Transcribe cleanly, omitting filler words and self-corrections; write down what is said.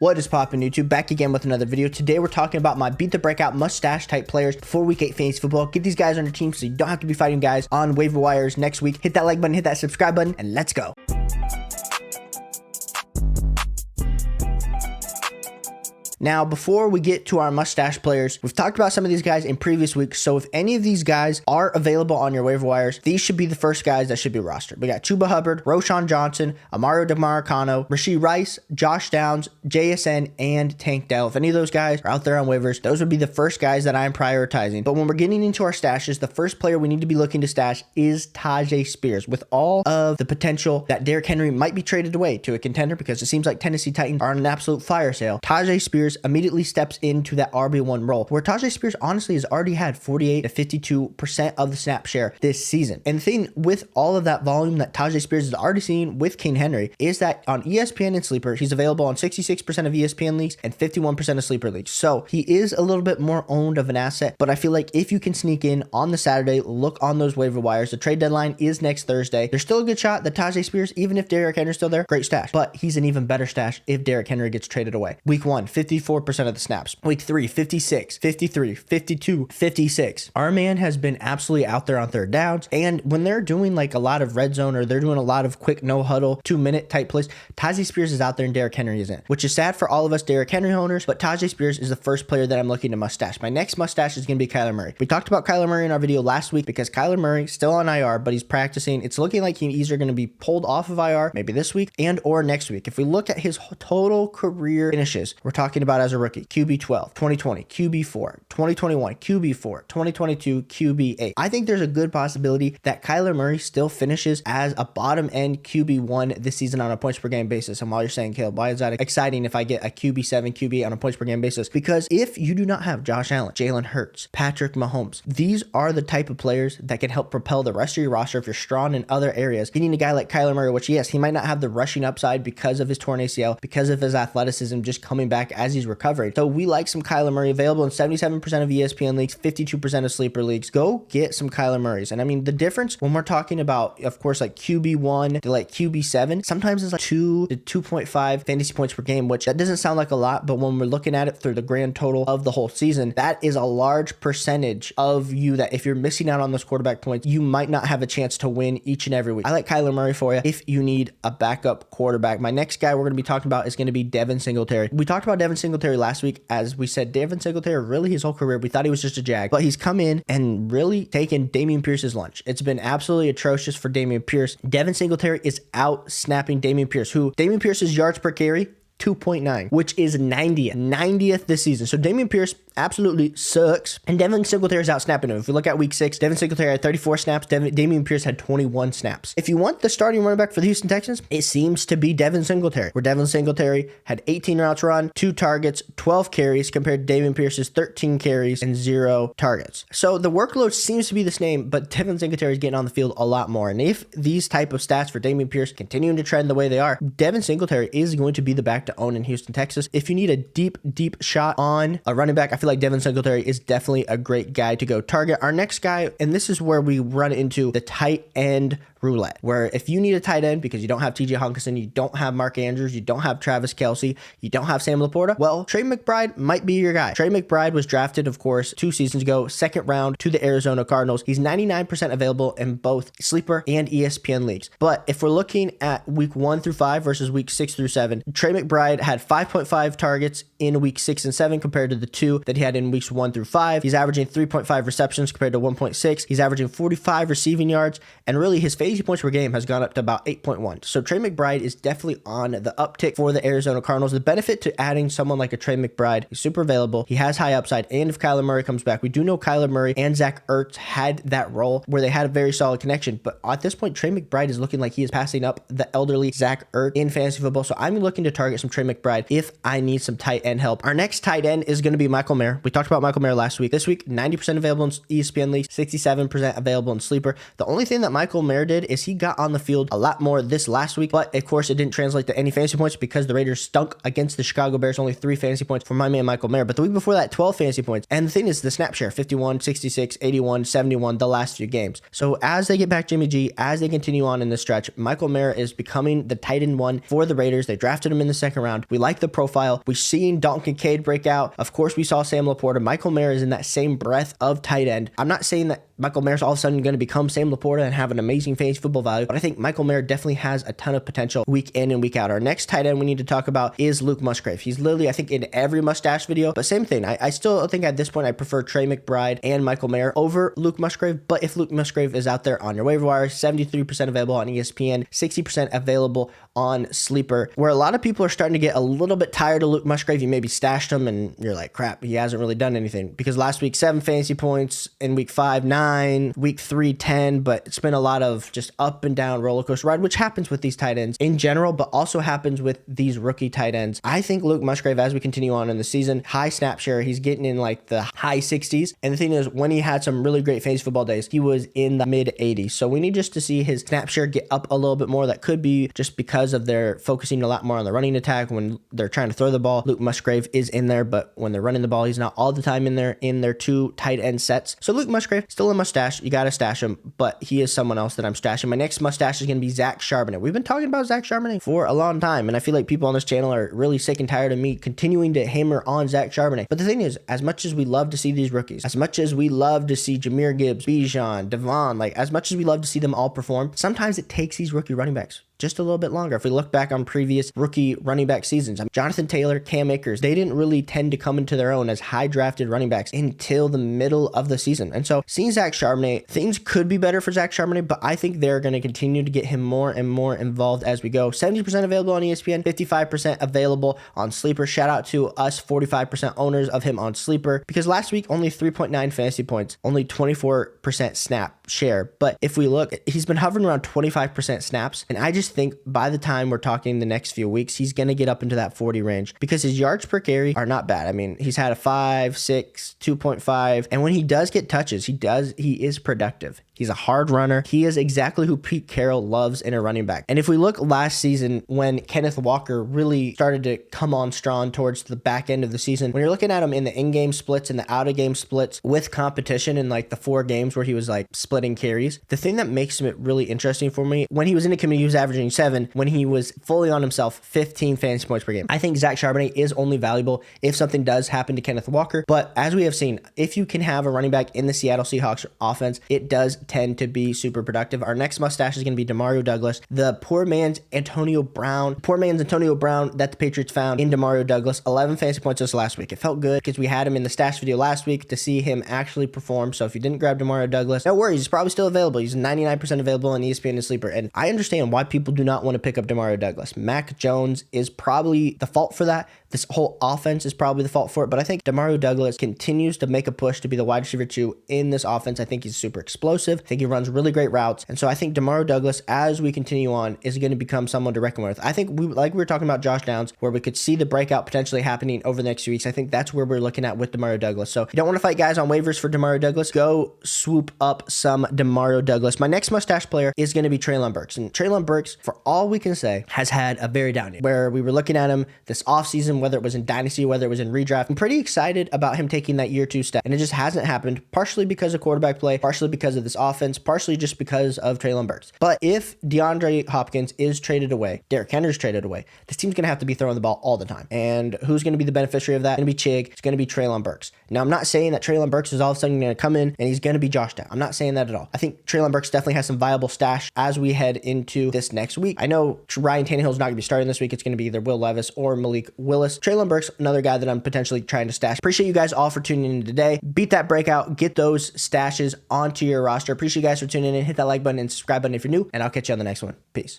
What is poppin' YouTube? Back again with another video. Today we're talking about my beat the breakout mustache type players for week 8 fantasy football. Get these guys on your team so you don't have to be fighting guys on waiver wires next week. Hit that like button, hit that subscribe button, and let's go. Now, before we get to our mustache players, we've talked about some of these guys in previous weeks. So if any of these guys are available on your waiver wires, these should be the first guys that should be rostered. We got Chuba Hubbard, Roschon Johnson, Amaro Demarcano, Rashee Rice, Josh Downs, JSN, and Tank Dell. If any of those guys are out there on waivers, those would be the first guys that I'm prioritizing. But when we're getting into our stashes, the first player we need to be looking to stash is Taj Spears. With all of the potential that Derrick Henry might be traded away to a contender, because it seems like Tennessee Titans are on an absolute fire sale, Taj Spears immediately steps into that RB1 role, where Taj Spears honestly has already had 48 to 52% of the snap share this season. And the thing with all of that volume that Taj Spears is already seeing with King Henry is that on ESPN and Sleeper, he's available on 66% of ESPN leagues and 51% of Sleeper leagues. So he is a little bit more owned of an asset, but I feel like if you can sneak in on the Saturday, look on those waiver wires. The trade deadline is next Thursday. There's still a good shot that Taj Spears, even if Derrick Henry's still there, great stash, but he's an even better stash if Derrick Henry gets traded away. Week 1, 54% of the snaps. Week 3, 56, 53, 52, 56. Our man has been absolutely out there on third downs, and when they're doing like a lot of red zone or they're doing a lot of quick no huddle 2-minute type plays, Taj Spears is out there and Derrick Henry isn't, which is sad for all of us Derrick Henry owners, but Taj Spears is the first player that I'm looking to mustache. My next mustache is going to be Kyler Murray. We talked about Kyler Murray in our video last week because Kyler Murray still on IR, but he's practicing. It's looking like he's either going to be pulled off of IR maybe this week and or next week. If we look at his total career finishes, we're talking about as a rookie, QB12, 2020, QB4, 2021, QB4, 2022, QB8. I think there's a good possibility that Kyler Murray still finishes as a bottom end QB1 this season on a points per game basis. And while you're saying, Caleb, why is that exciting if I get a QB7, QB8 on a points per game basis? Because if you do not have Josh Allen, Jalen Hurts, Patrick Mahomes, these are the type of players that can help propel the rest of your roster if you're strong in other areas. Getting a guy like Kyler Murray, which yes, he might not have the rushing upside because of his torn ACL, because of his athleticism just coming back as he's recovering. So we like some Kyler Murray, available in 77% of ESPN leagues, 52% of sleeper leagues. Go get some Kyler Murrays. And I mean, the difference when we're talking about, of course, like QB1 to like QB7, sometimes it's like 2 to 2.5 fantasy points per game, which that doesn't sound like a lot, but when we're looking at it through the grand total of the whole season, that is a large percentage of you that if you're missing out on those quarterback points, you might not have a chance to win each and every week. I like Kyler Murray for you if you need a backup quarterback. My next guy we're going to be talking about is going to be Devin Singletary. We talked about Devin Singletary last week. As we said, Devin Singletary, really his whole career, we thought he was just a jag, but he's come in and really taken Dameon Pierce's lunch. It's been absolutely atrocious for Dameon Pierce. Devin Singletary is out snapping Dameon Pierce, who Dameon Pierce's yards per carry, 2.9, which is 90th this season. So Dameon Pierce absolutely sucks, and Devin Singletary is out snapping him. If we look at week 6, Devin Singletary had 34 snaps, Dameon Pierce had 21 snaps. If you want the starting running back for the Houston Texans, it seems to be Devin Singletary, where Devin Singletary had 18 routes run, 2 targets, 12 carries, compared to Dameon Pierce's 13 carries and 0 targets. So the workload seems to be the same, but Devin Singletary is getting on the field a lot more. And if these type of stats for Dameon Pierce continuing to trend the way they are, Devin Singletary is going to be the back to own in Houston, Texas. If you need a deep shot on a running back, I feel like Devin Singletary is definitely a great guy to go target. Our next guy, and this is where we run into the tight end roulette, where if you need a tight end because you don't have TJ Hawkinson, you don't have Mark Andrews, you don't have Travis Kelce, you don't have Sam Laporta, well, Trey McBride might be your guy. Trey McBride was drafted, of course, 2 seasons ago, 2nd round to the Arizona Cardinals. He's 99% available in both Sleeper and ESPN leagues. But if we're looking at week 1 through 5 versus week 6 through 7, Trey McBride had 5.5 targets in week 6 and 7 compared to the 2 that he had in weeks 1 through 5. He's averaging 3.5 receptions compared to 1.6. He's averaging 45 receiving yards, and really his fantasy points per game has gone up to about 8.1. So Trey McBride is definitely on the uptick for the Arizona Cardinals. The benefit to adding someone like a Trey McBride, he's super available, he has high upside, and if Kyler Murray comes back, we do know Kyler Murray and Zach Ertz had that role where they had a very solid connection, but at this point, Trey McBride is looking like he is passing up the elderly Zach Ertz in fantasy football. So I'm looking to target some Trey McBride if I need some tight end help. Our next tight end is going to be Michael Mayer. We talked about Michael Mayer last week. This week, 90% available in ESPN leagues, 67% available in Sleeper. The only thing that Michael Mayer did did is he got on the field a lot more this last week, but of course it didn't translate to any fantasy points because the Raiders stunk against the Chicago Bears. Only 3 fantasy points for my man Michael Mayer, but the week before that 12 fantasy points. And the thing is, the snap share 51, 66, 81, 71 the last few games. So as they get back Jimmy G, as they continue on in this stretch, Michael Mayer is becoming the tight end 1 for the Raiders. They drafted him in the second round. We like the profile. We've seen Dalton Kincaid break out. Of course, we saw Sam Laporta. Michael Mayer is in that same breadth of tight end. I'm not saying that Michael Mayer's all of a sudden going to become Sam Laporta and have an amazing fantasy football value, but I think Michael Mayer definitely has a ton of potential week in and week out. Our next tight end we need to talk about is Luke Musgrave. He's literally, I think, in every mustache video, but same thing. I still think at this point I prefer Trey McBride and Michael Mayer over Luke Musgrave, but if Luke Musgrave is out there on your waiver wire, 73% available on ESPN, 60% available on Sleeper, where a lot of people are starting to get a little bit tired of Luke Musgrave. You maybe stashed him and you're like, crap, he hasn't really done anything, because last week 7 fantasy points, in week 5 9, week 3 10, but it's been a lot of just up and down roller coaster ride, which happens with these tight ends in general, but also happens with these rookie tight ends. I think Luke Musgrave, as we continue on in the season, high snap share, he's getting in like the high 60s, and the thing is, when he had some really great fantasy football days, he was in the mid 80s. So we need just to see his snap share get up a little bit more. That could be just because of their focusing a lot more on the running attack. When they're trying to throw the ball, Luke Musgrave is in there, but when they're running the ball, he's not all the time in there in their 2 tight end sets. So Luke Musgrave, still a mustache. You got to stash him, but he is someone else that I'm stashing. My next mustache is going to be Zach Charbonnet. We've been talking about Zach Charbonnet for a long time, and I feel like people on this channel are really sick and tired of me continuing to hammer on Zach Charbonnet. But the thing is, as much as we love to see these rookies, as much as we love to see Jahmyr Gibbs, Bijan, Devon, like as much as we love to see them all perform, sometimes it takes these rookie running backs just a little bit longer. If we look back on previous rookie running back seasons, Jonathan Taylor, Cam Akers, they didn't really tend to come into their own as high drafted running backs until the middle of the season. And so seeing Zach Charbonnet, things could be better for Zach Charbonnet, but I think they're going to continue to get him more and more involved as we go. 70% available on ESPN, 55% available on Sleeper. Shout out to us 45% owners of him on Sleeper, because last week only 3.9 fantasy points, only 24% snap share. But if we look, he's been hovering around 25% snaps, and I just think by the time we're talking the next few weeks, he's going to get up into that 40 range, because his yards per carry are not bad. I mean, he's had a 5, 6, 2.5, and when he does get touches, he is productive. He's a hard runner. He is exactly who Pete Carroll loves in a running back. And if we look last season, when Kenneth Walker really started to come on strong towards the back end of the season, when you're looking at him in the in-game splits and the out-of-game splits with competition in like the 4 games where he was like splitting carries, the thing that makes him really interesting for me, when he was in the committee, he was averaging 7. When he was fully on himself, 15 fantasy points per game. I think Zach Charbonnet is only valuable if something does happen to Kenneth Walker. But as we have seen, if you can have a running back in the Seattle Seahawks offense, it does tend to be super productive. Our next mustache is going to be Demario Douglas, the poor man's Antonio Brown that the Patriots found in Demario Douglas. 11 fantasy points this last week. It felt good because we had him in the stash video last week to see him actually perform. So if you didn't grab Demario Douglas, no worries. He's probably still available. He's 99% available on ESPN and Sleeper. And I understand why people do not want to pick up Demario Douglas. Mac Jones is probably the fault for that. This whole offense is probably the fault for it, but I think Demario Douglas continues to make a push to be the wide receiver 2 in this offense. I think he's super explosive. I think he runs really great routes. And so I think Demario Douglas, as we continue on, is going to become someone to reckon with. I think we were talking about Josh Downs, where we could see the breakout potentially happening over the next few weeks. I think that's where we're looking at with Demario Douglas. So if you don't want to fight guys on waivers for Demario Douglas, go swoop up some Demario Douglas. My next mustache player is going to be Trayon Burks. And Trayon Burks, for all we can say, has had a very down year, where we were looking at him this offseason, whether it was in dynasty, whether it was in redraft. I'm pretty excited about him taking that year 2 step, and it just hasn't happened, partially because of quarterback play, partially because of this offense, partially just because of Trayon Burks. But if DeAndre Hopkins is traded away, Derrick Henry's traded away, this team's going to have to be throwing the ball all the time. And who's going to be the beneficiary of that? It's going to be Chig. It's going to be Trayon Burks. Now, I'm not saying that Trayon Burks is all of a sudden going to come in and he's going to be Josh Down. I'm not saying that at all. I think Trayon Burks definitely has some viable stash as we head into this next week. I know Ryan Tannehill's not going to be starting this week. It's going to be either Will Levis or Malik Willis. Trayon Burks, another guy that I'm potentially trying to stash. Appreciate you guys all for tuning in today. Beat that breakout. Get those stashes onto your roster. Appreciate you guys for tuning in. Hit that like button and subscribe button if you're new, and I'll catch you on the next one. Peace.